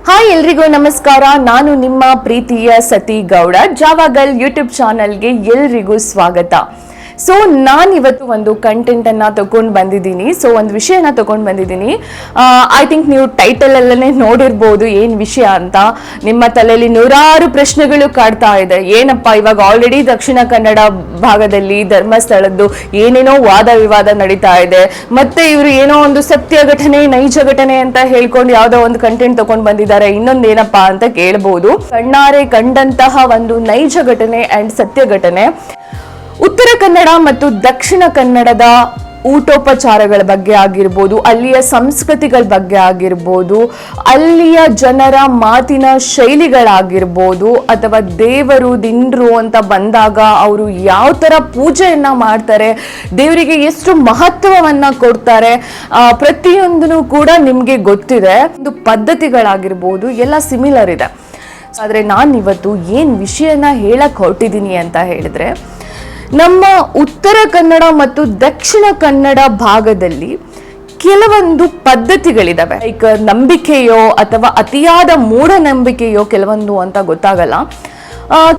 Hi ಎಲ್ರಿಗೂ ನಮಸ್ಕಾರ. ನಾನು ನಿಮ್ಮ ಪ್ರೀತಿಯ ಸತಿ ಗೌಡ. ಜಾವಾಗಲ್ ಯೂಟ್ಯೂಬ್ ಚಾನಲ್ಗೆ ಎಲ್ರಿಗೂ ಸ್ವಾಗತ. ಸೊ ನಾನಿವತ್ತು ಒಂದು ಕಂಟೆಂಟನ್ನು ತಗೊಂಡು ಬಂದಿದ್ದೀನಿ. ಸೊ ಒಂದು ವಿಷಯನ ತಗೊಂಡು ಬಂದಿದ್ದೀನಿ. ಐ ಥಿಂಕ್ ನೀವು ಟೈಟಲಲ್ಲೇ ನೋಡಿರ್ಬೋದು ಏನು ವಿಷಯ ಅಂತ. ನಿಮ್ಮ ತಲೆಯಲ್ಲಿ ನೂರಾರು ಪ್ರಶ್ನೆಗಳು ಕಾಡ್ತಾ ಇದೆ. ಏನಪ್ಪ ಇವಾಗ ಆಲ್ರೆಡಿ ದಕ್ಷಿಣ ಕನ್ನಡ ಭಾಗದಲ್ಲಿ ಧರ್ಮಸ್ಥಳದ್ದು ಏನೇನೋ ವಾದ ವಿವಾದ ನಡೀತಾ ಇದೆ, ಮತ್ತೆ ಇವರು ಏನೋ ಒಂದು ಸತ್ಯ ಘಟನೆ ನೈಜ ಘಟನೆ ಅಂತ ಹೇಳ್ಕೊಂಡು ಯಾವುದೋ ಒಂದು ಕಂಟೆಂಟ್ ತಗೊಂಡು ಬಂದಿದ್ದಾರೆ. ಇನ್ನೊಂದೇನಪ್ಪಾ ಅಂತ ಕೇಳಬಹುದು. ಕಣ್ಣಾರೆ ಕಂಡಂತಹ ಒಂದು ನೈಜ ಘಟನೆ ಅಂಡ್ ಸತ್ಯ ಘಟನೆ ಉತ್ತರ ಕನ್ನಡ ಮತ್ತು ದಕ್ಷಿಣ ಕನ್ನಡದ ಊಟೋಪಚಾರಗಳ ಬಗ್ಗೆ ಆಗಿರ್ಬೋದು, ಅಲ್ಲಿಯ ಸಂಸ್ಕೃತಿಗಳ ಬಗ್ಗೆ ಆಗಿರ್ಬೋದು, ಅಲ್ಲಿಯ ಜನರ ಮಾತಿನ ಶೈಲಿಗಳಾಗಿರ್ಬೋದು, ಅಥವಾ ದೇವರು ದಿಂಡ್ರು ಅಂತ ಬಂದಾಗ ಅವರು ಯಾವ ಥರ ಪೂಜೆಯನ್ನ ಮಾಡ್ತಾರೆ, ದೇವರಿಗೆ ಎಷ್ಟು ಮಹತ್ವವನ್ನ ಕೊಡ್ತಾರೆ, ಪ್ರತಿಯೊಂದೂ ಕೂಡ ನಿಮಗೆ ಗೊತ್ತಿದೆ. ಒಂದು ಪದ್ಧತಿಗಳಾಗಿರ್ಬೋದು ಎಲ್ಲ ಸಿಮಿಲರ್ ಇದೆ. ಆದರೆ ನಾನಿವತ್ತು ಏನು ವಿಷಯನ ಹೇಳಕ್ ಹೊರಟಿದ್ದೀನಿ ಅಂತ ಹೇಳಿದ್ರೆ, ನಮ್ಮ ಉತ್ತರ ಕನ್ನಡ ಮತ್ತು ದಕ್ಷಿಣ ಕನ್ನಡ ಭಾಗದಲ್ಲಿ ಕೆಲವೊಂದು ಪದ್ಧತಿಗಳಿದಾವೆ. ಲೈಕ್ ನಂಬಿಕೆಯೋ ಅಥವಾ ಅತಿಯಾದ ಮೂಢನಂಬಿಕೆಯೋ ಕೆಲವೊಂದು ಅಂತ ಗೊತ್ತಾಗಲ್ಲ.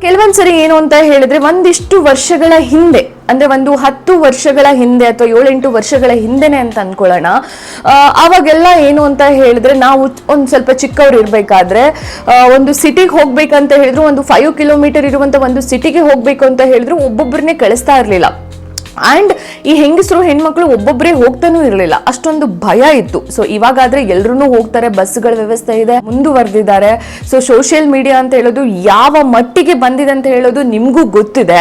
ಕೆಲವೊಂದ್ಸರಿ ಏನು ಅಂತ ಹೇಳಿದ್ರೆ, ಒಂದಿಷ್ಟು ವರ್ಷಗಳ ಹಿಂದೆ, ಅಂದ್ರೆ ಒಂದು 10 ವರ್ಷಗಳ ಹಿಂದೆ ಅಥವಾ 7-8 ವರ್ಷಗಳ ಹಿಂದೆನೆ ಅಂತ ಅನ್ಕೊಳ್ಳೋಣ. ಅವಾಗೆಲ್ಲ ಏನು ಅಂತ ಹೇಳಿದ್ರೆ, ನಾವು ಒಂದು ಸ್ವಲ್ಪ ಚಿಕ್ಕವ್ರು ಇರ್ಬೇಕಾದ್ರೆ ಒಂದು ಸಿಟಿಗೆ ಹೋಗ್ಬೇಕಂತ ಹೇಳಿದ್ರು, ಒಂದು 5 ಕಿಲೋಮೀಟರ್ ಇರುವಂತ ಒಂದು ಸಿಟಿಗೆ ಹೋಗ್ಬೇಕು ಅಂತ ಹೇಳಿದ್ರು ಒಬ್ಬೊಬ್ಬರನ್ನೇ ಕಳಿಸ್ತಾ ಇರ್ಲಿಲ್ಲ. ಅಂಡ್ ಈ ಹೆಂಗಸರು ಹೆಣ್ಮಕ್ಳು ಒಬ್ಬೊಬ್ಬರೇ ಹೋಗ್ತಾನೂ ಇರಲಿಲ್ಲ, ಅಷ್ಟೊಂದು ಭಯ ಇತ್ತು. ಸೊ ಇವಾಗಾದ್ರೆ ಎಲ್ರೂ ಹೋಗ್ತಾರೆ, ಬಸ್ಗಳ ವ್ಯವಸ್ಥೆ ಇದೆ, ಮುಂದುವರೆದಿದ್ದಾರೆ. ಸೊ ಸೋಷಿಯಲ್ ಮೀಡಿಯಾ ಅಂತ ಹೇಳೋದು ಯಾವ ಮಟ್ಟಿಗೆ ಬಂದಿದೆ ಅಂತ ಹೇಳೋದು ನಿಮಗೂ ಗೊತ್ತಿದೆ.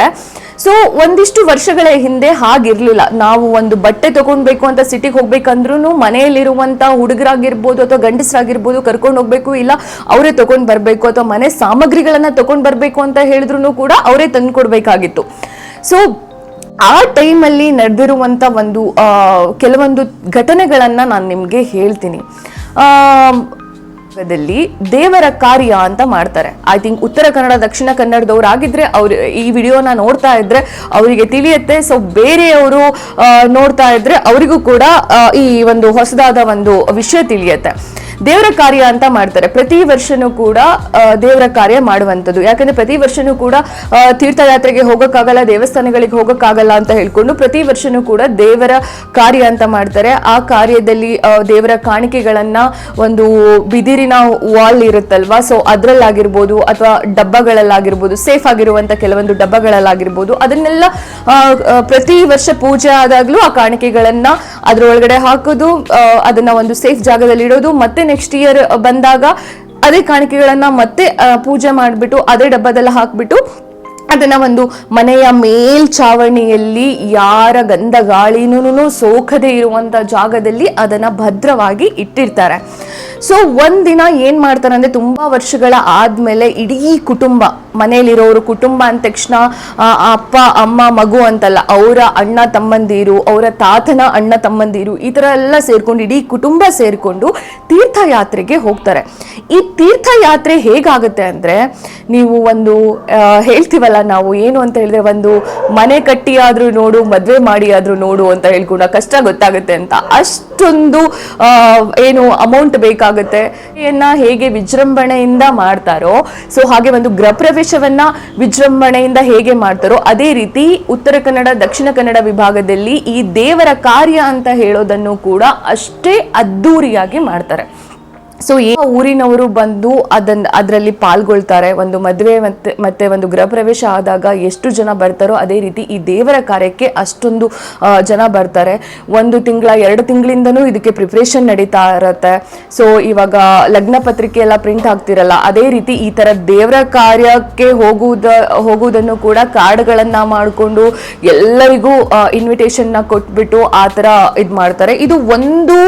ಸೊ ಒಂದಿಷ್ಟು ವರ್ಷಗಳ ಹಿಂದೆ ಹಾಗಿರ್ಲಿಲ್ಲ. ನಾವು ಒಂದು ಬಟ್ಟೆ ತಗೊಂಡ್ಬೇಕು ಅಂತ ಸಿಟಿಗೆ ಹೋಗ್ಬೇಕಂದ್ರೂ ಮನೆಯಲ್ಲಿರುವಂತ ಹುಡುಗರಾಗಿರ್ಬೋದು ಅಥವಾ ಗಂಡಸರಾಗಿರ್ಬೋದು ಕರ್ಕೊಂಡು ಹೋಗ್ಬೇಕು, ಇಲ್ಲ ಅವರೇ ತಗೊಂಡ್ ಬರ್ಬೇಕು, ಅಥವಾ ಮನೆ ಸಾಮಗ್ರಿಗಳನ್ನ ತಗೊಂಡ್ ಬರ್ಬೇಕು ಅಂತ ಹೇಳಿದ್ರು ಕೂಡ ಅವರೇ ತಂದು ಕೊಡ್ಬೇಕಾಗಿತ್ತು. ಸೊ ಆ ಟೈಮಲ್ಲಿ ನಡೆದಿರುವಂತ ಒಂದು ಕೆಲವೊಂದು ಘಟನೆಗಳನ್ನ ನಾನು ನಿಮ್ಗೆ ಹೇಳ್ತೀನಿ. ದೇವರ ಕಾರ್ಯ ಅಂತ ಮಾಡ್ತಾರೆ. ಐ ಥಿಂಕ್ ಉತ್ತರ ಕನ್ನಡ ದಕ್ಷಿಣ ಕನ್ನಡದವ್ರಾಗಿದ್ರೆ ಅವ್ರು ಈ ವಿಡಿಯೋನ ನೋಡ್ತಾ ಇದ್ರೆ ಅವರಿಗೆ ತಿಳಿಯುತ್ತೆ. ಸೊ ಬೇರೆಯವರು ನೋಡ್ತಾ ಇದ್ರೆ ಅವರಿಗೂ ಕೂಡ ಈ ಒಂದು ಹೊಸದಾದ ಒಂದು ವಿಷಯ ತಿಳಿಯುತ್ತೆ. ದೇವರ ಕಾರ್ಯ ಅಂತ ಮಾಡ್ತಾರೆ. ಪ್ರತಿ ವರ್ಷನೂ ಕೂಡ ದೇವರ ಕಾರ್ಯ ಮಾಡುವಂಥದ್ದು. ಯಾಕಂದ್ರೆ ಪ್ರತಿ ವರ್ಷನೂ ಕೂಡ ತೀರ್ಥಯಾತ್ರೆಗೆ ಹೋಗೋಕ್ಕಾಗಲ್ಲ, ದೇವಸ್ಥಾನಗಳಿಗೆ ಹೋಗೋಕ್ಕಾಗಲ್ಲ ಅಂತ ಹೇಳ್ಕೊಂಡು ಪ್ರತಿ ವರ್ಷನೂ ಕೂಡ ದೇವರ ಕಾರ್ಯ ಅಂತ ಮಾಡ್ತಾರೆ. ಆ ಕಾರ್ಯದಲ್ಲಿ ದೇವರ ಕಾಣಿಕೆಗಳನ್ನ ಒಂದು ಬಿದಿರಿನ ವಾಲ್ ಇರುತ್ತಲ್ವಾ, ಸೊ ಅದ್ರಲ್ಲಾಗಿರ್ಬೋದು ಅಥವಾ ಡಬ್ಬಗಳಲ್ಲಾಗಿರ್ಬೋದು, ಸೇಫ್ ಆಗಿರುವಂತ ಕೆಲವೊಂದು ಡಬ್ಬಗಳಲ್ಲಾಗಿರ್ಬೋದು, ಅದನ್ನೆಲ್ಲ ಪ್ರತಿ ವರ್ಷ ಪೂಜೆ ಆದಾಗ್ಲೂ ಆ ಕಾಣಿಕೆಗಳನ್ನ ಅದ್ರೊಳಗಡೆ ಹಾಕೋದು, ಅದನ್ನ ಒಂದು ಸೇಫ್ ಜಾಗದಲ್ಲಿ ಇಡೋದು, ಮತ್ತೆ ನೆಕ್ಸ್ಟ್ ಇಯರ್ ಬಂದಾಗ ಅದೇ ಕಾಣಿಕೆಗಳನ್ನ ಮತ್ತೆ ಪೂಜೆ ಮಾಡಿಬಿಟ್ಟು ಅದೇ ಡಬ್ಬದೆಲ್ಲ ಹಾಕ್ಬಿಟ್ಟು ಅದನ್ನ ಒಂದು ಮನೆಯ ಮೇಲ್ಛಾವಣಿಯಲ್ಲಿ ಯಾರ ಗಂಧ ಗಾಳಿನೂ ಸೋಕದೆ ಇರುವಂತ ಜಾಗದಲ್ಲಿ ಅದನ್ನ ಭದ್ರವಾಗಿ ಇಟ್ಟಿರ್ತಾರೆ. ಸೊ ಒಂದಿನ ಏನ್ ಮಾಡ್ತಾರೆ ಅಂದ್ರೆ, ತುಂಬಾ ವರ್ಷಗಳ ಆದ್ಮೇಲೆ ಇಡೀ ಕುಟುಂಬ, ಮನೆಯಲ್ಲಿರೋರು, ಕುಟುಂಬ ಅಂದ ತಕ್ಷಣ ಅಪ್ಪ ಅಮ್ಮ ಮಗು ಅಂತಲ್ಲ, ಅವರ ಅಣ್ಣ ತಮ್ಮಂದಿರು, ಅವರ ತಾತನ ಅಣ್ಣ ತಮ್ಮಂದಿರು, ಈ ತರ ಎಲ್ಲ ಸೇರ್ಕೊಂಡು ಇಡೀ ಕುಟುಂಬ ಸೇರ್ಕೊಂಡು ತೀರ್ಥಯಾತ್ರೆಗೆ ಹೋಗ್ತಾರೆ. ಈ ತೀರ್ಥಯಾತ್ರೆ ಹೇಗಾಗುತ್ತೆ ಅಂದ್ರೆ, ನೀವು ಒಂದು ಹೇಳ್ತೀವಲ್ಲ ನಾವು, ಏನು ಅಂತ ಹೇಳಿದ್ರೆ, ಒಂದು ಮನೆ ಕಟ್ಟಿ ಆದ್ರೂ ನೋಡು, ಮದ್ವೆ ಮಾಡಿ ಆದ್ರೂ ನೋಡು ಅಂತ ಹೇಳ್ಕೊಂಡ ಕಷ್ಟ ಗೊತ್ತಾಗುತ್ತೆ ಅಂತ. ಅಷ್ಟೊಂದು ಏನು ಅಮೌಂಟ್ ಬೇಕಾಗುತ್ತೆ. ಹೇಗೆ ವಿಜೃಂಭಣೆಯಿಂದ ಮಾಡ್ತಾರೋ, ಸೊ ಹಾಗೆ ಒಂದು ಗೃಹ ಪ್ರವೇಶವನ್ನ ವಿಜೃಂಭಣೆಯಿಂದ ಹೇಗೆ ಮಾಡ್ತಾರೋ, ಅದೇ ರೀತಿ ಉತ್ತರ ಕನ್ನಡ ದಕ್ಷಿಣ ಕನ್ನಡ ವಿಭಾಗದಲ್ಲಿ ಈ ದೇವರ ಕಾರ್ಯ ಅಂತ ಹೇಳೋದನ್ನು ಕೂಡ ಅಷ್ಟೇ ಅದ್ದೂರಿಯಾಗಿ ಮಾಡ್ತಾರೆ. ಸೊ ಊರಿನವರು ಬಂದು ಅದರಲ್ಲಿ ಪಾಲ್ಗೊಳ್ತಾರೆ. ಒಂದು ಮದುವೆ ಮತ್ತೆ ಒಂದು ಗೃಹ ಪ್ರವೇಶ ಆದಾಗ ಎಷ್ಟು ಜನ ಬರ್ತಾರೋ ಅದೇ ರೀತಿ ಈ ದೇವರ ಕಾರ್ಯಕ್ಕೆ ಅಷ್ಟೊಂದು ಜನ ಬರ್ತಾರೆ. 1 ತಿಂಗಳ 2 ತಿಂಗಳಿಂದನೂ ಇದಕ್ಕೆ ಪ್ರಿಪ್ರೇಷನ್ ನಡೀತಾ ಇರತ್ತೆ. ಸೊ ಇವಾಗ ಲಗ್ನ ಪತ್ರಿಕೆ ಎಲ್ಲ ಪ್ರಿಂಟ್ ಆಗ್ತಿರಲ್ಲ, ಅದೇ ರೀತಿ ಈ ತರ ದೇವರ ಕಾರ್ಯಕ್ಕೆ ಹೋಗುವುದನ್ನು ಕೂಡ ಕಾರ್ಡ್ಗಳನ್ನ ಮಾಡಿಕೊಂಡು ಎಲ್ಲರಿಗೂ ಇನ್ವಿಟೇಷನ್ ನ ಕೊಟ್ಬಿಟ್ಟು ಆ ತರ ಇದ್ ಮಾಡ್ತಾರೆ. ಇದು 1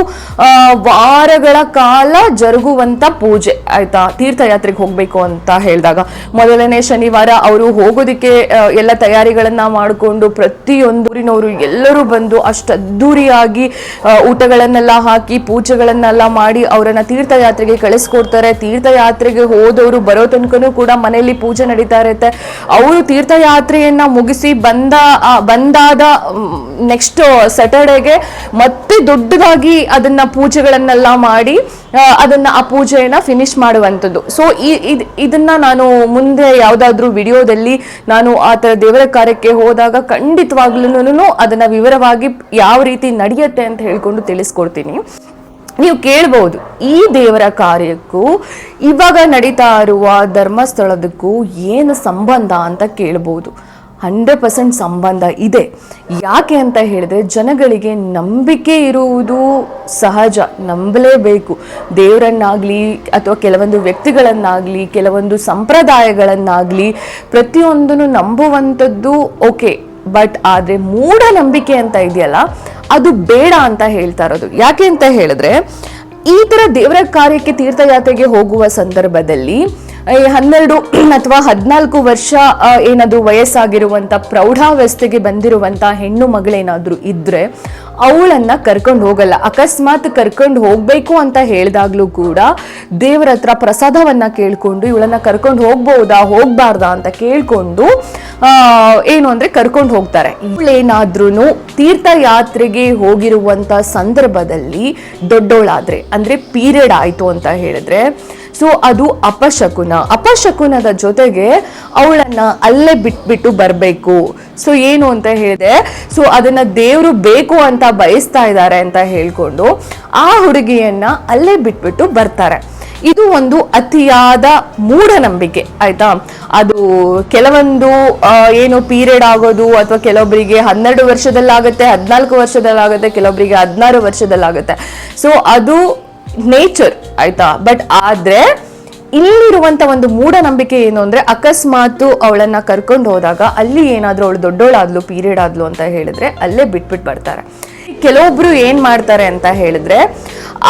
ವಾರಗಳ ಕಾಲ ಜರುಗುವಂತ ಪೂಜೆ ಆಯ್ತಾ. ತೀರ್ಥಯಾತ್ರೆಗೆ ಹೋಗ್ಬೇಕು ಅಂತ ಹೇಳಿದಾಗ ಮೊದಲನೇ ಶನಿವಾರ ಅವರು ಹೋಗೋದಿಕ್ಕೆ ಎಲ್ಲ ತಯಾರಿಗಳನ್ನ ಮಾಡಿಕೊಂಡು ಪ್ರತಿಯೊಂದೂರಿನವರು ಎಲ್ಲರೂ ಬಂದು ಅಷ್ಟು ಅದ್ದೂರಿಯಾಗಿ ಊಟಗಳನ್ನೆಲ್ಲ ಹಾಕಿ ಪೂಜೆಗಳನ್ನೆಲ್ಲ ಮಾಡಿ ಅವರನ್ನ ತೀರ್ಥಯಾತ್ರೆಗೆ ಕಳಿಸ್ಕೊಡ್ತಾರೆ. ತೀರ್ಥಯಾತ್ರೆಗೆ ಹೋದವರು ಬರೋ ತನಕನೂ ಕೂಡ ಮನೆಯಲ್ಲಿ ಪೂಜೆ ನಡೀತಾ ಇರುತ್ತೆ. ಅವರು ತೀರ್ಥಯಾತ್ರೆಯನ್ನ ಮುಗಿಸಿ ಬಂದಾದ ನೆಕ್ಸ್ಟ್ ಸ್ಯಾಟರ್ಡೇಗೆ ಮತ್ತೆ ದೊಡ್ಡದಾಗಿ ಅದನ್ನ ಪೂಜೆಗಳನ್ನೆಲ್ಲ ಮಾಡಿ ಅದನ್ನ ಆ ಪೂಜೆಯನ್ನ ಫಿನಿಶ್ ಮಾಡುವಂಥದ್ದು. ಸೊ ಇದನ್ನ ನಾನು ಮುಂದೆ ಯಾವುದಾದ್ರೂ ವಿಡಿಯೋದಲ್ಲಿ ನಾನು ಆ ಥರ ದೇವರ ಕಾರ್ಯಕ್ಕೆ ಹೋದಾಗ ಖಂಡಿತವಾಗ್ಲೂ ಅದನ್ನ ವಿವರವಾಗಿ ಯಾವ ರೀತಿ ನಡೆಯುತ್ತೆ ಅಂತ ಹೇಳ್ಕೊಂಡು ತಿಳಿಸ್ಕೊಡ್ತೀನಿ. ನೀವು ಕೇಳ್ಬೋದು, ಈ ದೇವರ ಕಾರ್ಯಕ್ಕೂ ಇವಾಗ ನಡೀತಾ ಇರುವ ಧರ್ಮಸ್ಥಳದಕ್ಕೂ ಏನು ಸಂಬಂಧ ಅಂತ ಕೇಳ್ಬೋದು. 100% ಸಂಬಂಧ ಇದೆ. ಯಾಕೆ ಅಂತ ಹೇಳಿದ್ರೆ, ಜನಗಳಿಗೆ ನಂಬಿಕೆ ಇರುವುದು ಸಹಜ, ನಂಬಲೇಬೇಕು. ದೇವರನ್ನಾಗಲಿ ಅಥವಾ ಕೆಲವೊಂದು ವ್ಯಕ್ತಿಗಳನ್ನಾಗಲಿ ಕೆಲವೊಂದು ಸಂಪ್ರದಾಯಗಳನ್ನಾಗಲಿ ಪ್ರತಿಯೊಂದನ್ನು ನಂಬುವಂಥದ್ದು ಓಕೆ. ಬಟ್ ಆದರೆ ಮೂಢನಂಬಿಕೆ ಅಂತ ಇದೆಯಲ್ಲ, ಅದು ಬೇಡ ಅಂತ ಹೇಳ್ತಾ ಇರೋದು. ಯಾಕೆ ಅಂತ ಹೇಳಿದ್ರೆ, ಈ ಥರ ದೇವರ ಕಾರ್ಯಕ್ಕೆ ತೀರ್ಥಯಾತ್ರೆಗೆ ಹೋಗುವ ಸಂದರ್ಭದಲ್ಲಿ 12 ಅಥವಾ 14 ವರ್ಷ ಏನಾದರೂ ವಯಸ್ಸಾಗಿರುವಂಥ ಪ್ರೌಢಾವಸ್ಥೆಗೆ ಬಂದಿರುವಂಥ ಹೆಣ್ಣು ಮಗಳೇನಾದರೂ ಇದ್ದರೆ ಅವಳನ್ನು ಕರ್ಕೊಂಡು ಹೋಗಲ್ಲ. ಅಕಸ್ಮಾತ್ ಕರ್ಕೊಂಡು ಹೋಗಬೇಕು ಅಂತ ಹೇಳಿದಾಗಲೂ ಕೂಡ ದೇವರ ಹತ್ರ ಪ್ರಸಾದವನ್ನು ಕೇಳಿಕೊಂಡು ಇವಳನ್ನು ಕರ್ಕೊಂಡು ಹೋಗ್ಬೋದಾ ಹೋಗಬಾರ್ದಾ ಅಂತ ಕೇಳಿಕೊಂಡು ಏನು ಅಂದರೆ ಕರ್ಕೊಂಡು ಹೋಗ್ತಾರೆ. ಇವಳೇನಾದ್ರೂ ತೀರ್ಥಯಾತ್ರೆಗೆ ಹೋಗಿರುವಂಥ ಸಂದರ್ಭದಲ್ಲಿ ದೊಡ್ಡೋಳಾದರೆ, ಅಂದರೆ ಪೀರಿಯಡ್ ಆಯಿತು ಅಂತ ಹೇಳಿದ್ರೆ, ಸೊ ಅದು ಅಪಶಕುನದ ಜೊತೆಗೆ ಅವಳನ್ನ ಅಲ್ಲೇ ಬಿಟ್ಬಿಟ್ಟು ಬರಬೇಕು. ಸೊ ಏನು ಅಂತ ಹೇಳಿದೆ, ಸೊ ಅದನ್ನ ದೇವರು ಬೇಕು ಅಂತ ಬಯಸ್ತಾ ಇದ್ದಾರೆ ಅಂತ ಹೇಳ್ಕೊಂಡು ಆ ಹುಡುಗಿಯನ್ನ ಅಲ್ಲೇ ಬಿಟ್ಬಿಟ್ಟು ಬರ್ತಾರೆ. ಇದು ಒಂದು ಅತಿಯಾದ ಮೂಢನಂಬಿಕೆ ಆಯ್ತಾ. ಅದು ಕೆಲವೊಂದು ಏನು ಪೀರಿಯಡ್ ಆಗೋದು ಅಥವಾ ಕೆಲವೊಬ್ಬರಿಗೆ 12 ವರ್ಷದಲ್ಲಾಗುತ್ತೆ, 14 ವರ್ಷದಲ್ಲಾಗುತ್ತೆ, ಕೆಲವೊಬ್ಬರಿಗೆ 16 ವರ್ಷದಲ್ಲಾಗುತ್ತೆ. ಸೊ ಅದು ನೇಚರ್ ಆಯ್ತಾ. ಬಟ್ ಆದ್ರೆ ಇಲ್ಲಿರುವಂತ ಒಂದು ಮೂಢನಂಬಿಕೆ ಏನು ಅಂದ್ರೆ, ಅಕಸ್ಮಾತ್ ಅವಳನ್ನ ಕರ್ಕೊಂಡು ಹೋದಾಗ ಅಲ್ಲಿ ಏನಾದ್ರೂ ಅವಳು ದೊಡ್ಡೋಳಾದ್ಲು, ಪೀರಿಯಡ್ ಆದ್ಲು ಅಂತ ಹೇಳಿದ್ರೆ ಅಲ್ಲೇ ಬಿಟ್ಬಿಟ್ಟು ಬರ್ತಾರೆ. ಕೆಲವೊಬ್ರು ಏನ್ ಮಾಡ್ತಾರೆ ಅಂತ ಹೇಳಿದ್ರೆ,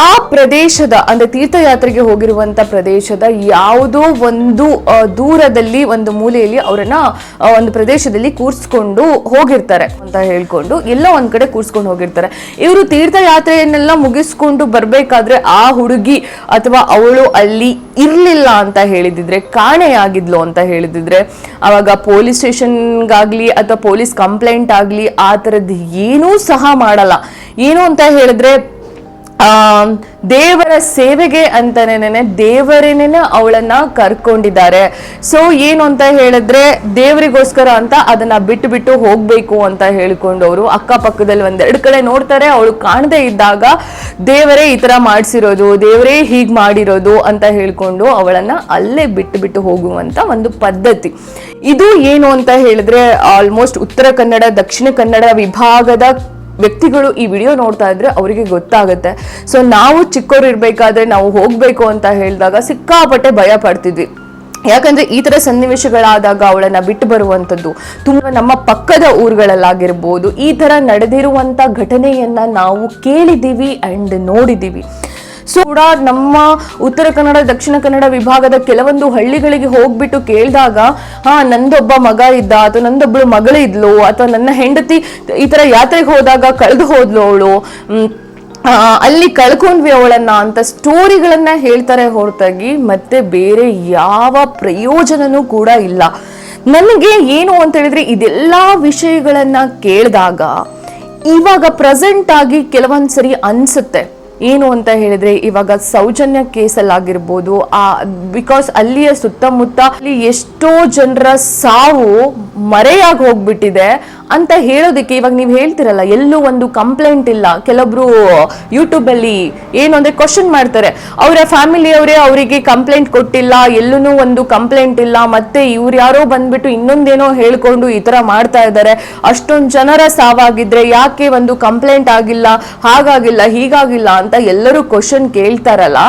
ಆ ಪ್ರದೇಶದ ಅಂದ್ರೆ ತೀರ್ಥಯಾತ್ರೆಗೆ ಹೋಗಿರುವಂತ ಪ್ರದೇಶದ ಯಾವುದೋ ಒಂದು ದೂರದಲ್ಲಿ ಒಂದು ಮೂಲೆಯಲ್ಲಿ ಅವರನ್ನ ಒಂದು ಪ್ರದೇಶದಲ್ಲಿ ಕೂರ್ಸ್ಕೊಂಡು ಹೋಗಿರ್ತಾರೆ ಅಂತ ಹೇಳ್ಕೊಂಡು ಎಲ್ಲೋ ಒಂದ್ ಕಡೆ ಕೂರ್ಸ್ಕೊಂಡು ಹೋಗಿರ್ತಾರೆ. ಇವರು ತೀರ್ಥಯಾತ್ರೆಯನ್ನೆಲ್ಲ ಮುಗಿಸ್ಕೊಂಡು ಬರ್ಬೇಕಾದ್ರೆ ಆ ಹುಡುಗಿ ಅಥವಾ ಅವಳು ಅಲ್ಲಿ ಇರ್ಲಿಲ್ಲ ಅಂತ ಹೇಳಿದಿದ್ರೆ, ಕಾಣೆಯಾಗಿದ್ಲು ಅಂತ ಹೇಳಿದಿದ್ರೆ, ಅವಾಗ ಪೊಲೀಸ್ ಸ್ಟೇಷನ್ಗಾಗ್ಲಿ ಅಥವಾ ಪೊಲೀಸ್ ಕಂಪ್ಲೇಂಟ್ ಆಗ್ಲಿ ಆ ಥರದ್ದು ಏನೂ ಸಹ ಮಾಡಲ್ಲ. ಏನು ಅಂತ ಹೇಳಿದ್ರೆ, ದೇವರ ಸೇವೆಗೆ ಅಂತಾನೇನೆ ದೇವರೇನೇನೆ ಅವಳನ್ನ ಕರ್ಕೊಂಡಿದ್ದಾರೆ. ಸೊ ಏನು ಅಂತ ಹೇಳಿದ್ರೆ, ದೇವರಿಗೋಸ್ಕರ ಅಂತ ಅದನ್ನ ಬಿಟ್ಟು ಹೋಗ್ಬೇಕು ಅಂತ ಹೇಳ್ಕೊಂಡು ಅವರು ಅಕ್ಕಪಕ್ಕದಲ್ಲಿ 1-2 ಕಡೆ ನೋಡ್ತಾರೆ. ಅವಳು ಕಾಣದೇ ಇದ್ದಾಗ ದೇವರೇ ಈ ತರ ಮಾಡಿಸಿರೋದು, ದೇವರೇ ಹೀಗ್ ಮಾಡಿರೋದು ಅಂತ ಹೇಳ್ಕೊಂಡು ಅವಳನ್ನ ಅಲ್ಲೇ ಬಿಟ್ಟು ಹೋಗುವಂತ ಒಂದು ಪದ್ಧತಿ. ಇದು ಏನು ಅಂತ ಹೇಳಿದ್ರೆ, ಆಲ್ಮೋಸ್ಟ್ ಉತ್ತರ ಕನ್ನಡ, ದಕ್ಷಿಣ ಕನ್ನಡ ವಿಭಾಗದ ವ್ಯಕ್ತಿಗಳು ಈ ವಿಡಿಯೋ ನೋಡ್ತಾ ಇದ್ರೆ ಅವರಿಗೆ ಗೊತ್ತಾಗುತ್ತೆ. ಸೊ ನಾವು ಚಿಕ್ಕವರು ಇರ್ಬೇಕಾದ್ರೆ ನಾವು ಹೋಗ್ಬೇಕು ಅಂತ ಹೇಳಿದಾಗ ಸಿಕ್ಕಾಪಟ್ಟೆ ಭಯ ಪಡ್ತಿದ್ವಿ. ಯಾಕಂದ್ರೆ ಈ ತರ ಸನ್ನಿವೇಶಗಳಾದಾಗ ಅವಳನ್ನ ಬಿಟ್ಟು ಬರುವಂತದ್ದು ತುಂಬಾ ನಮ್ಮ ಪಕ್ಕದ ಊರುಗಳಲ್ಲಾಗಿರ್ಬೋದು ಈ ತರ ನಡೆದಿರುವಂತ ಘಟನೆಯನ್ನ ನಾವು ಕೇಳಿದೀವಿ ಅಂಡ್ ನೋಡಿದೀವಿ. ಸೊ ಕೂಡ ನಮ್ಮ ಉತ್ತರ ಕನ್ನಡ, ದಕ್ಷಿಣ ಕನ್ನಡ ವಿಭಾಗದ ಕೆಲವೊಂದು ಹಳ್ಳಿಗಳಿಗೆ ಹೋಗ್ಬಿಟ್ಟು ಕೇಳಿದಾಗ, ನಂದೊಬ್ಬ ಮಗ ಇದ್ದ ಅಥವಾ ನಂದೊಬ್ಳು ಮಗಳು ಇದ್ಲು ಅಥವಾ ನನ್ನ ಹೆಂಡತಿ ಈ ತರ ಯಾತ್ರೆಗೆ ಹೋದಾಗ ಕಳೆದು ಹೋದ್ಲು ಅವಳು, ಅಲ್ಲಿ ಕಳ್ಕೊಂಡ್ವಿ ಅವಳನ್ನ ಅಂತ ಸ್ಟೋರಿಗಳನ್ನ ಹೇಳ್ತಾರೆ ಹೊರತಾಗಿ ಮತ್ತೆ ಬೇರೆ ಯಾವ ಪ್ರಯೋಜನನೂ ಕೂಡ ಇಲ್ಲ. ನನಗೆ ಏನು ಅಂತ ಹೇಳಿದ್ರೆ, ಇದೆಲ್ಲಾ ವಿಷಯಗಳನ್ನ ಕೇಳಿದಾಗ ಇವಾಗ ಪ್ರೆಸೆಂಟ್ ಆಗಿ ಕೆಲವೊಂದ್ಸರಿ ಅನ್ಸುತ್ತೆ ಏನು ಅಂತ ಹೇಳಿದ್ರೆ, ಇವಾಗ ಸೌಜನ್ಯ ಕೇಸಲ್ಲಾಗಿರ್ಬೋದು, ಬಿಕಾಸ್ ಅಲ್ಲಿಯ ಸುತ್ತಮುತ್ತ ಅಲ್ಲಿ ಎಷ್ಟೋ ಜನರ ಸಾವು ಮರೆಯಾಗಿ ಹೋಗ್ಬಿಟ್ಟಿದೆ ಅಂತ ಹೇಳೋದಕ್ಕೆ ಇವಾಗ ನೀವು ಹೇಳ್ತಿರಲ್ಲ, ಎಲ್ಲೂ ಒಂದು ಕಂಪ್ಲೇಂಟ್ ಇಲ್ಲ. ಕೆಲವೊಬ್ರು ಯೂಟ್ಯೂಬ್ ಅಲ್ಲಿ ಏನು ಅಂದ್ರೆ ಕ್ವಶನ್ ಮಾಡ್ತಾರೆ, ಅವರ ಫ್ಯಾಮಿಲಿಯವರೇ ಅವರಿಗೆ ಕಂಪ್ಲೇಂಟ್ ಕೊಟ್ಟಿಲ್ಲ, ಎಲ್ಲೂ ಒಂದು ಕಂಪ್ಲೇಂಟ್ ಇಲ್ಲ, ಮತ್ತೆ ಇವ್ರು ಯಾರೋ ಬಂದ್ಬಿಟ್ಟು ಇನ್ನೊಂದೇನೋ ಹೇಳ್ಕೊಂಡು ಈ ತರ ಮಾಡ್ತಾ ಇದ್ದಾರೆ, ಅಷ್ಟೊಂದು ಜನರ ಸಾವಾಗಿದ್ರೆ ಯಾಕೆ ಒಂದು ಕಂಪ್ಲೇಂಟ್ ಆಗಿಲ್ಲ, ಹಾಗಾಗಿಲ್ಲ ಹೀಗಾಗಿಲ್ಲ ಅಂತ ಎಲ್ಲರೂ ಕ್ವಶನ್ ಕೇಳ್ತಾರಲ್ಲ.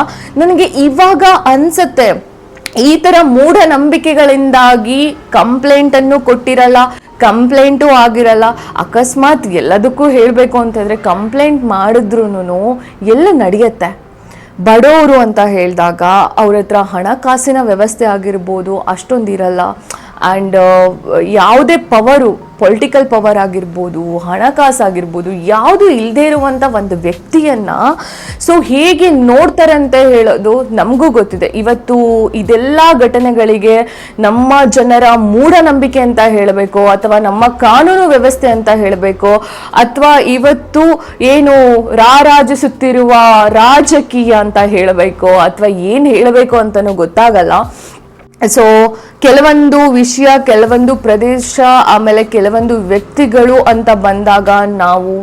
ನನಗೆ ಇವಾಗ ಅನ್ಸತ್ತೆ, ಈ ತರ ಮೂಢನಂಬಿಕೆಗಳಿಂದಾಗಿ ಕಂಪ್ಲೇಂಟ್ ಅನ್ನು ಕೊಟ್ಟಿರಲ್ಲ, ಕಂಪ್ಲೇಂಟು ಆಗಿರಲ್ಲ. ಅಕಸ್ಮಾತ್ ಎಲ್ಲದಕ್ಕೂ ಹೇಳಬೇಕು ಅಂತಂದ್ರೆ ಕಂಪ್ಲೇಂಟ್ ಮಾಡಿದ್ರು ಎಲ್ಲ ನಡೆಯುತ್ತೆ. ಬಡವರು ಅಂತ ಹೇಳಿದಾಗ ಅವ್ರ ಹತ್ರ ಹಣಕಾಸಿನ ವ್ಯವಸ್ಥೆ ಆಗಿರ್ಬೋದು ಅಷ್ಟೊಂದಿರಲ್ಲ. ಆ್ಯಂಡ್ ಯಾವುದೇ ಪವರು, ಪೊಲಿಟಿಕಲ್ ಪವರ್ ಆಗಿರ್ಬೋದು, ಹಣಕಾಸಾಗಿರ್ಬೋದು, ಯಾವುದು ಇಲ್ಲದೆ ಇರುವಂಥ ಒಂದು ವ್ಯಕ್ತಿಯನ್ನ ಸೊ ಹೇಗೆ ನೋಡ್ತಾರೆ ಅಂತ ಹೇಳೋದು ನಮಗೂ ಗೊತ್ತಿದೆ. ಇವತ್ತು ಇದೆಲ್ಲ ಘಟನೆಗಳಿಗೆ ನಮ್ಮ ಜನರ ಮೂಢನಂಬಿಕೆ ಅಂತ ಹೇಳಬೇಕು, ಅಥವಾ ನಮ್ಮ ಕಾನೂನು ವ್ಯವಸ್ಥೆ ಅಂತ ಹೇಳಬೇಕು, ಅಥವಾ ಇವತ್ತು ಏನು ರಾರಾಜಿಸುತ್ತಿರುವ ರಾಜಕೀಯ ಅಂತ ಹೇಳಬೇಕು, ಅಥವಾ ಏನು ಹೇಳಬೇಕು ಅಂತಲೂ ಗೊತ್ತಾಗಲ್ಲ. ಸೊ ಕೆಲವೊಂದು ವಿಷಯ, ಕೆಲವೊಂದು ಪ್ರದೇಶ, ಆಮೇಲೆ ಕೆಲವೊಂದು ವ್ಯಕ್ತಿಗಳು ಅಂತ ಬಂದಾಗ ನಾವು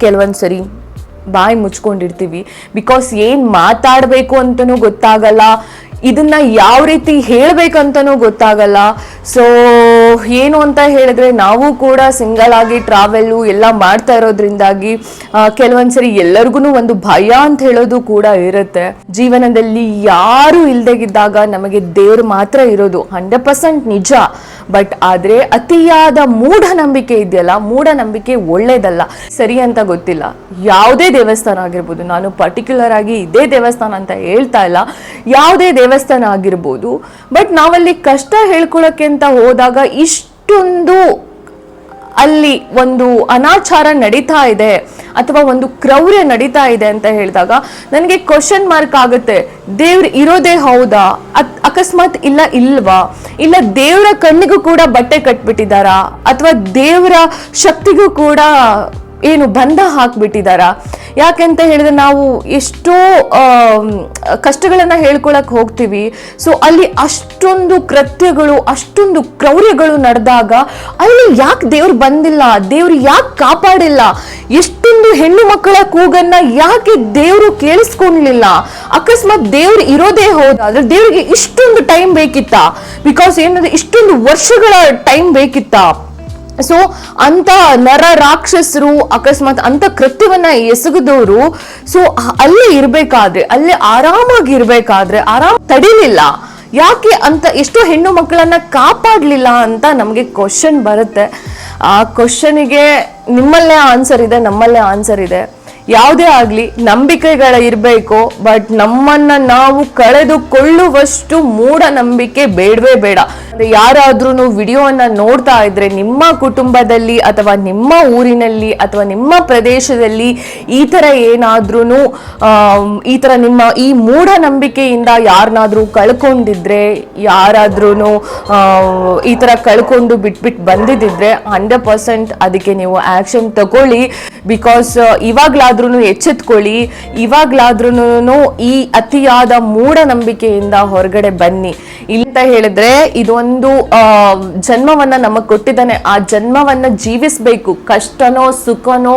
ಕೆಲವೊಂದು ಸರಿ ಬಾಯಿ ಮುಚ್ಕೊಂಡಿರ್ತೀವಿ. ಬಿಕಾಸ್ ಏನು ಮಾತಾಡಬೇಕು ಅಂತಲೂ ಗೊತ್ತಾಗಲ್ಲ, ಇದನ್ನ ಯಾವ ರೀತಿ ಹೇಳಬೇಕಂತನೂ ಗೊತ್ತಾಗಲ್ಲ. ಸೊ ಏನು ಅಂತ ಹೇಳಿದ್ರೆ, ನಾವು ಕೂಡ ಸಿಂಗಲ್ ಆಗಿ ಟ್ರಾವೆಲ್ಲು ಎಲ್ಲ ಮಾಡ್ತಾ ಇರೋದ್ರಿಂದಾಗಿ ಕೆಲವೊಂದ್ಸರಿ ಎಲ್ಲರಿಗೂ ಒಂದು ಭಯ ಅಂತ ಹೇಳೋದು ಕೂಡ ಇರುತ್ತೆ. ಜೀವನದಲ್ಲಿ ಯಾರು ಇಲ್ದೇಗಿದ್ದಾಗ ನಮಗೆ ದೇವ್ರು ಮಾತ್ರ ಇರೋದು 100% ನಿಜ. ಬಟ್ ಆದರೆ ಅತಿಯಾದ ಮೂಢನಂಬಿಕೆ ಇದೆಯಲ್ಲ, ಮೂಢನಂಬಿಕೆ ಒಳ್ಳೇದಲ್ಲ, ಸರಿ ಅಂತ ಗೊತ್ತಿಲ್ಲ. ಯಾವುದೇ ದೇವಸ್ಥಾನ ಆಗಿರ್ಬೋದು, ನಾನು ಪರ್ಟಿಕ್ಯುಲರ್ ಆಗಿ ಇದೇ ದೇವಸ್ಥಾನ ಅಂತ ಹೇಳ್ತಾ ಇಲ್ಲ, ಯಾವುದೇ ದೇವಸ್ಥಾನ ಆಗಿರ್ಬೋದು, ಬಟ್ ನಾವಲ್ಲಿ ಕಷ್ಟ ಹೇಳ್ಕೊಳಕ್ಕೆ ಅಂತ ಹೋದಾಗ ಇಷ್ಟೊಂದು ಅಲ್ಲಿ ಒಂದು ಅನಾಚಾರ ನಡೀತಾ ಇದೆ ಅಥವಾ ಒಂದು ಕ್ರೌರ್ಯ ನಡೀತಾ ಇದೆ ಅಂತ ಹೇಳಿದಾಗ ನನಗೆ ಕ್ವಶನ್ ಮಾರ್ಕ್ ಆಗುತ್ತೆ. ದೇವ್ರು ಇರೋದೇ ಹೌದಾ, ಅಕಸ್ಮಾತ್ ಇಲ್ವಾ, ಇಲ್ಲ ದೇವರ ಕಣ್ಣಿಗೂ ಕೂಡ ಬಟ್ಟೆ ಕಟ್ಬಿಟ್ಟಿದಾರಾ, ಅಥವಾ ದೇವರ ಶಕ್ತಿಗೂ ಕೂಡ ಏನು ಬಂಧ ಹಾಕ್ಬಿಟ್ಟಿದಾರ? ಯಾಕೆಂತ ಹೇಳಿದ್ರೆ ನಾವು ಎಷ್ಟೋ ಕಷ್ಟಗಳನ್ನ ಹೇಳ್ಕೊಳಕ್ ಹೋಗ್ತೀವಿ. ಸೊ ಅಲ್ಲಿ ಅಷ್ಟೊಂದು ಕೃತ್ಯಗಳು, ಅಷ್ಟೊಂದು ಕ್ರೌರ್ಯಗಳು ನಡೆದಾಗ ಅಲ್ಲಿ ಯಾಕೆ ದೇವ್ರು ಬಂದಿಲ್ಲ, ದೇವ್ರು ಯಾಕೆ ಕಾಪಾಡಿಲ್ಲ, ಎಷ್ಟೊಂದು ಹೆಣ್ಣು ಮಕ್ಕಳ ಕೂಗನ್ನ ಯಾಕೆ ದೇವ್ರು ಕೇಳಿಸ್ಕೊಂಡ್ಲಿಲ್ಲ? ಅಕಸ್ಮಾತ್ ದೇವ್ರು ಇರೋದೇ ಹೋದಾದ್ರೆ ದೇವ್ರಿಗೆ ಇಷ್ಟೊಂದು ಟೈಮ್ ಬೇಕಿತ್ತ? ಬಿಕಾಸ್ ಏನಂದ್ರೆ ಇಷ್ಟೊಂದು ವರ್ಷಗಳ ಟೈಮ್ ಬೇಕಿತ್ತ? ಸೊ ಅಂತ ನರ ರಾಕ್ಷಸರು, ಅಕಸ್ಮಾತ್ ಅಂತ ಕೃತ್ಯವನ್ನ ಎಸಗಿದವರು ಸೊ ಅಲ್ಲೇ ಇರ್ಬೇಕಾದ್ರೆ, ಅಲ್ಲೇ ಆರಾಮಾಗಿ ಇರ್ಬೇಕಾದ್ರೆ ಆರಾಮ್ ತಡಿಲಿಲ್ಲ, ಯಾಕೆ ಅಂತ ಎಷ್ಟೋ ಹೆಣ್ಣು ಮಕ್ಕಳನ್ನ ಕಾಪಾಡ್ಲಿಲ್ಲ ಅಂತ ನಮಗೆ ಕ್ವಶನ್ ಬರುತ್ತೆ. ಆ ಕ್ವಶನಿಗೆ ನಿಮ್ಮಲ್ಲೇ ಆನ್ಸರ್ ಇದೆ, ನಮ್ಮಲ್ಲೇ ಆನ್ಸರ್ ಇದೆ. ಯಾವುದೇ ಆಗ್ಲಿ ನಂಬಿಕೆಗಳ ಇರಬೇಕು, ಬಟ್ ನಮ್ಮನ್ನ ನಾವು ಕಳೆದುಕೊಳ್ಳುವಷ್ಟು ಮೂಢನಂಬಿಕೆ ಬೇಡವೇ ಬೇಡ. ಯಾರಾದ್ರೂ ವಿಡಿಯೋವನ್ನ ನೋಡ್ತಾ ಇದ್ರೆ ನಿಮ್ಮ ಕುಟುಂಬದಲ್ಲಿ ಅಥವಾ ನಿಮ್ಮ ಊರಿನಲ್ಲಿ ಅಥವಾ ನಿಮ್ಮ ಪ್ರದೇಶದಲ್ಲಿ ಈ ತರ ಏನಾದ್ರೂ ಈ ತರ ನಿಮ್ಮ ಈ ಮೂಢನಂಬಿಕೆಯಿಂದ ಯಾರನ್ನಾದ್ರೂ ಕಳ್ಕೊಂಡಿದ್ರೆ, ಯಾರಾದ್ರೂ ಈ ತರ ಕಳ್ಕೊಂಡು ಬಿಟ್ಬಿಟ್ಟು ಬಂದಿದ್ರೆ 100% ಅದಕ್ಕೆ ನೀವು ಆಕ್ಷನ್ ತಗೊಳ್ಳಿ. ಬಿಕಾಸ್ ಇವಾಗ್ಲಾದ್ರೂ ಎಚ್ಚೆತ್ಕೊಳ್ಳಿ, ಇವಾಗ್ಲಾದ್ರೂ ಈ ಅತಿಯಾದ ಮೂಢನಂಬಿಕೆಯಿಂದ ಹೊರಗಡೆ ಬನ್ನಿ. ಇಲ್ಲ ಹೇಳಿದ್ರೆ ಇದೊಂದು ಜನ್ಮವನ್ನ ನಮಗ್ ಕೊಟ್ಟಿದ್ದಾನೆ, ಆ ಜನ್ಮವನ್ನ ಜೀವಿಸ್ಬೇಕು. ಕಷ್ಟನೋ ಸುಖನೋ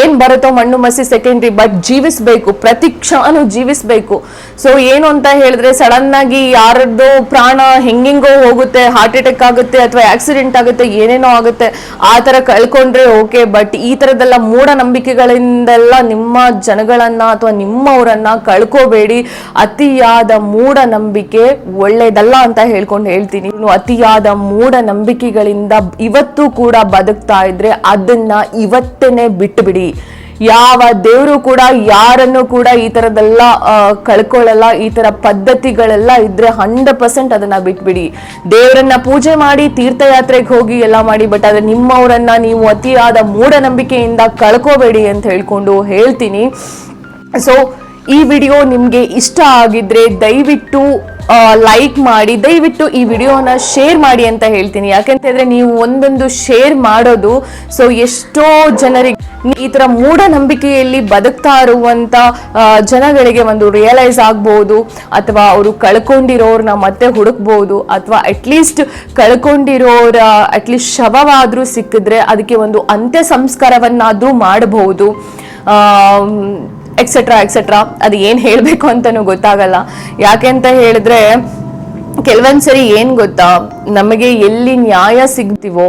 ಏನ್ ಬರುತ್ತೋ ಮಣ್ಣು ಮಸಿ ಸೆಕೆಂಡ್ರಿ, ಬಟ್ ಜೀವಿಸ್ಬೇಕು, ಪ್ರತಿ ಕ್ಷಣನೂ ಜೀವಿಸ್ಬೇಕು. ಸೊ ಏನು ಅಂತ ಹೇಳಿದ್ರೆ ಸಡನ್ ಆಗಿ ಯಾರದ್ದು ಪ್ರಾಣ ಹೆಂಗೆಂಗೋ ಹೋಗುತ್ತೆ, ಹಾರ್ಟ್ ಅಟ್ಯಾಕ್ ಆಗುತ್ತೆ ಅಥವಾ ಆಕ್ಸಿಡೆಂಟ್ ಆಗುತ್ತೆ, ಏನೇನೋ ಆಗುತ್ತೆ, ಆ ತರ ಕಳ್ಕೊಂಡ್ರೆ ಓಕೆ. ಬಟ್ ಈ ತರದೆಲ್ಲ ಮೂಢನಂಬಿಕೆಗಳಿಂದೆಲ್ಲ ನಿಮ್ಮ ಜನಗಳನ್ನ ಅಥವಾ ನಿಮ್ಮವರನ್ನ ಕಳ್ಕೋಬೇಡಿ. ಅತಿಯಾದ ಮೂಢನಂಬಿಕೆ ಒಳ್ಳೇದಲ್ಲ ಅಂತ ಹೇಳ್ತೀನಿ. ಅತಿಯಾದ ಮೂಢನಂಬಿಕೆಗಳಿಂದ ಇವತ್ತು ಕೂಡ ಬದುಕ್ತಾ ಇದ್ರೆ ಅದನ್ನ ಇವತ್ತೇನೆ ಬಿಟ್ಟು ಬಿಡಿ. ಯಾವ ದೇವರು ಕೂಡ ಯಾರನ್ನು ಕೂಡ ಈ ತರದೆಲ್ಲ ಕಳ್ಕೊಳ್ಳಲ್ಲ. ಈ ತರ ಪದ್ಧತಿಗಳೆಲ್ಲ ಇದ್ರೆ 100% ಅದನ್ನ ಬಿಟ್ಬಿಡಿ. ದೇವರನ್ನ ಪೂಜೆ ಮಾಡಿ, ತೀರ್ಥಯಾತ್ರೆಗೆ ಹೋಗಿ ಎಲ್ಲ ಮಾಡಿ, ಬಟ್ ಆದ್ರೆ ನಿಮ್ಮವರನ್ನ ನೀವು ಅತಿಯಾದ ಮೂಢನಂಬಿಕೆಯಿಂದ ಕಳ್ಕೋಬೇಡಿ ಅಂತ ಹೇಳ್ತೀನಿ. ಸೊ ಈ ವಿಡಿಯೋ ನಿಮ್ಗೆ ಇಷ್ಟ ಆಗಿದ್ರೆ ದಯವಿಟ್ಟು ಲೈಕ್ ಮಾಡಿ, ದಯವಿಟ್ಟು ಈ ವಿಡಿಯೋನ ಶೇರ್ ಮಾಡಿ ಅಂತ ಹೇಳ್ತೀನಿ. ಯಾಕಂತಂದ್ರೆ ನೀವು ಒಂದೊಂದು ಶೇರ್ ಮಾಡೋದು ಸೊ ಎಷ್ಟೋ ಜನರಿಗೆ ಈ ತರ ಮೂಢನಂಬಿಕೆಯಲ್ಲಿ ಬದುಕ್ತಾ ಇರುವಂತ ಜನಗಳಿಗೆ ಒಂದು ರಿಯಲೈಸ್ ಆಗ್ಬಹುದು, ಅಥವಾ ಅವರು ಕಳ್ಕೊಂಡಿರೋರ್ನ ಮತ್ತೆ ಹುಡುಕ್ಬಹುದು, ಅಥವಾ ಅಟ್ಲೀಸ್ಟ್ ಕಳ್ಕೊಂಡಿರೋರ ಅಟ್ಲೀಸ್ಟ್ ಶವವಾದ್ರೂ ಸಿಕ್ಕಿದ್ರೆ ಅದಕ್ಕೆ ಒಂದು ಅಂತ್ಯ ಸಂಸ್ಕಾರವನ್ನಾದ್ರೂ ಮಾಡಬಹುದು, ಎಕ್ಸೆಟ್ರಾ ಎಕ್ಸೆಟ್ರಾ. ಅದು ಏನು ಹೇಳಬೇಕು ಅಂತನೂ ಗೊತ್ತಾಗಲ್ಲ. ಯಾಕೆ ಅಂತ ಹೇಳಿದ್ರೆ ಕೆಲವೊಂದ್ಸರಿ ಏನು ಗೊತ್ತಾ, ನಮಗೆ ಎಲ್ಲಿ ನ್ಯಾಯ ಸಿಗ್ತೀವೋ,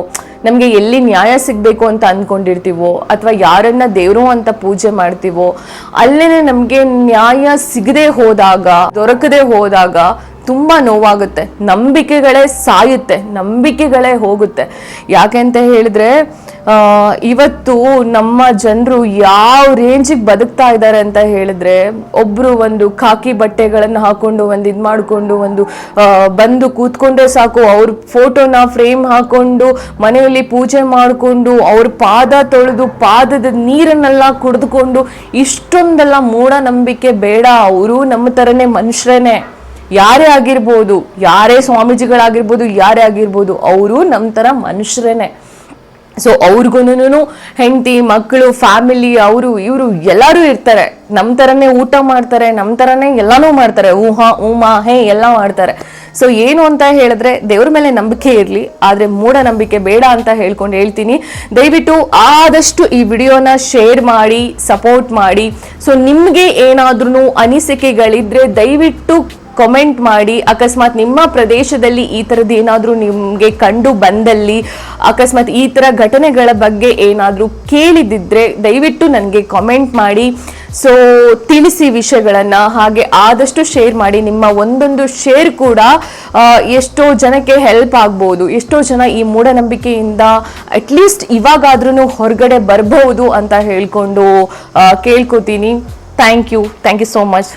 ನಮಗೆ ಎಲ್ಲಿ ನ್ಯಾಯ ಸಿಗಬೇಕು ಅಂತ ಅಂದ್ಕೊಂಡಿರ್ತೀವೋ, ಅಥವಾ ಯಾರನ್ನ ದೇವರು ಅಂತ ಪೂಜೆ ಮಾಡ್ತೀವೋ, ಅಲ್ಲೇನೆ ನಮಗೆ ನ್ಯಾಯ ಸಿಗದೆ ಹೋದಾಗ, ದೊರಕದೆ ಹೋದಾಗ ತುಂಬ ನೋವಾಗುತ್ತೆ. ನಂಬಿಕೆಗಳೇ ಸಾಯುತ್ತೆ, ನಂಬಿಕೆಗಳೇ ಹೋಗುತ್ತೆ. ಯಾಕೆ ಅಂತ ಹೇಳಿದ್ರೆ ಇವತ್ತು ನಮ್ಮ ಜನರು ಯಾವ ರೇಂಜಿಗೆ ಬದುಕ್ತಾ ಇದ್ದಾರೆ ಅಂತ ಹೇಳಿದ್ರೆ, ಒಬ್ರು ಒಂದು ಖಾಕಿ ಬಟ್ಟೆಗಳನ್ನು ಹಾಕೊಂಡು ಒಂದು ಇದು ಮಾಡಿಕೊಂಡು ಒಂದು ಬಂದು ಕೂತ್ಕೊಂಡ್ರೆ ಸಾಕು, ಅವ್ರ ಫೋಟೋನ ಫ್ರೇಮ್ ಹಾಕೊಂಡು ಮನೆಯಲ್ಲಿ ಪೂಜೆ ಮಾಡಿಕೊಂಡು ಅವ್ರ ಪಾದ ತೊಳೆದು ಪಾದದ ನೀರನ್ನೆಲ್ಲ ಕುಡಿದುಕೊಂಡು ಇಷ್ಟೊಂದೆಲ್ಲ ಮೂಢನಂಬಿಕೆ ಬೇಡ. ಅವರು ನಮ್ಮ ಥರನೇ ಮನುಷ್ಯರೇನೆ, ಯಾರೇ ಆಗಿರ್ಬೋದು, ಯಾರೇ ಸ್ವಾಮೀಜಿಗಳಾಗಿರ್ಬೋದು, ಯಾರೇ ಆಗಿರ್ಬೋದು, ಅವರು ನಮ್ಮ ಥರ ಮನುಷ್ಯರೇನೆ. ಸೊ ಅವ್ರಿಗೂ ಹೆಂಡತಿ ಮಕ್ಕಳು ಫ್ಯಾಮಿಲಿ ಅವರು ಇವರು ಎಲ್ಲರೂ ಇರ್ತಾರೆ, ನಮ್ಮ ಥರನೇ ಊಟ ಮಾಡ್ತಾರೆ, ನಮ್ಮ ಥರನೇ ಎಲ್ಲಾನು ಮಾಡ್ತಾರೆ, ಊಮಾ ಹೇ ಎಲ್ಲ ಮಾಡ್ತಾರೆ. ಸೊ ಏನು ಅಂತ ಹೇಳಿದ್ರೆ ದೇವ್ರ ಮೇಲೆ ನಂಬಿಕೆ ಇರಲಿ, ಆದರೆ ಮೂಢನಂಬಿಕೆ ಬೇಡ ಅಂತ ಹೇಳ್ತೀನಿ. ದಯವಿಟ್ಟು ಆದಷ್ಟು ಈ ವಿಡಿಯೋನ ಶೇರ್ ಮಾಡಿ, ಸಪೋರ್ಟ್ ಮಾಡಿ. ಸೊ ನಿಮಗೆ ಏನಾದ್ರೂ ಅನಿಸಿಕೆಗಳಿದ್ರೆ ದಯವಿಟ್ಟು ಕಾಮೆಂಟ್ ಮಾಡಿ. ಅಕಸ್ಮಾತ್ ನಿಮ್ಮ ಪ್ರದೇಶದಲ್ಲಿ ಈ ಥರದ್ದು ಏನಾದರೂ ನಿಮಗೆ ಕಂಡು ಬಂದಲ್ಲಿ, ಅಕಸ್ಮಾತ್ ಈ ಥರ ಘಟನೆಗಳ ಬಗ್ಗೆ ಏನಾದರೂ ಕೇಳಿದಿದ್ರೆ ದಯವಿಟ್ಟು ನನಗೆ ಕಾಮೆಂಟ್ ಮಾಡಿ. ಸೊ ತಿಳಿಸಿ ವಿಷಯಗಳನ್ನು. ಹಾಗೆ ಆದಷ್ಟು ಶೇರ್ ಮಾಡಿ. ನಿಮ್ಮ ಒಂದೊಂದು ಶೇರ್ ಕೂಡ ಎಷ್ಟೋ ಜನಕ್ಕೆ ಹೆಲ್ಪ್ ಆಗ್ಬೋದು, ಎಷ್ಟೋ ಜನ ಈ ಮೂಢನಂಬಿಕೆಯಿಂದ ಅಟ್ಲೀಸ್ಟ್ ಇವಾಗಾದ್ರೂ ಹೊರಗಡೆ ಬರ್ಬೋದು ಅಂತ ಹೇಳ್ಕೊಂಡು ಕೇಳ್ಕೊತೀನಿ. Thank you so much.